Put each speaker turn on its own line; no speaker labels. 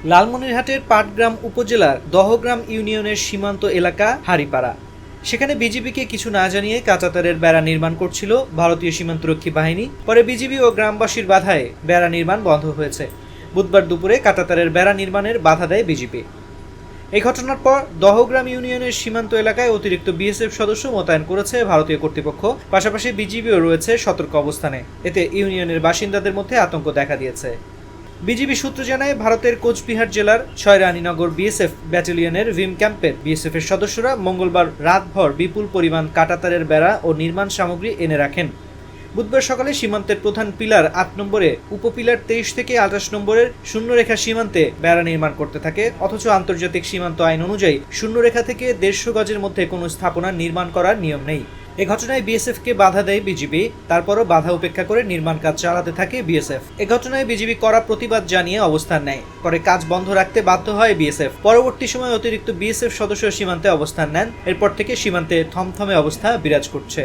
লালমনিরহাটের পাটগ্রাম উপজেলার দহগ্রাম ইউনিয়নের সীমান্ত এলাকা হারিপাড়া। সেখানে বিজিবিকে কিছু না জানিয়ে কাঁচাতারের বেড়া নির্মাণ করছিল ভারতীয় সীমান্তরক্ষী বাহিনী। পরে বিজিবি ও গ্রামবাসীর বাধায় বেড়া নির্মাণ বন্ধ হয়েছে। বুধবার দুপুরে কাঁটাতারের বেড়া নির্মাণের বাধা দেয় বিজিবি। এই ঘটনার পর দহগ্রাম ইউনিয়নের সীমান্ত এলাকায় অতিরিক্ত বিএসএফ সদস্য মোতায়েন করেছে ভারতীয় কর্তৃপক্ষ। পাশাপাশি বিজিবিও রয়েছে সতর্ক অবস্থানে। এতে ইউনিয়নের বাসিন্দাদের মধ্যে আতঙ্ক দেখা দিয়েছে। বিজিবি সূত্র জানায়, ভারতের কোচবিহার জেলার ছয়রানীনগর বিএসএফ ব্যাটালিয়নের ভিম ক্যাম্পের বিএসএফের সদস্যরা মঙ্গলবার রাতভর বিপুল পরিমাণ কাঁটাতারের বেড়া ও নির্মাণ সামগ্রী এনে রাখেন। বুধবার সকালে সীমান্তের প্রধান পিলার ৮ নম্বরে উপপিলার ২৩ থেকে ২৮ নম্বরের শূন্যরেখা সীমান্তে বেড়া নির্মাণ করতে থাকে। অথচ আন্তর্জাতিক সীমান্ত আইন অনুযায়ী শূন্যরেখা থেকে ১৫০ গজের মধ্যে কোনো স্থাপনা নির্মাণ করার নিয়ম নেই। এ ঘটনায় বিএসএফকে বাধা দেয় বিজিবি। তারপরও বাধা উপেক্ষা করে নির্মাণ কাজ চালাতে থাকে বিএসএফ। এ ঘটনায় বিজিবি কড়া প্রতিবাদ জানিয়ে অবস্থান নেয়। পরে কাজ বন্ধ রাখতে বাধ্য হয় বিএসএফ। পরবর্তী সময় অতিরিক্ত বিএসএফ সদস্য সীমান্তে অবস্থান নেন। এরপর থেকে সীমান্তে থমথমে অবস্থা বিরাজ করছে।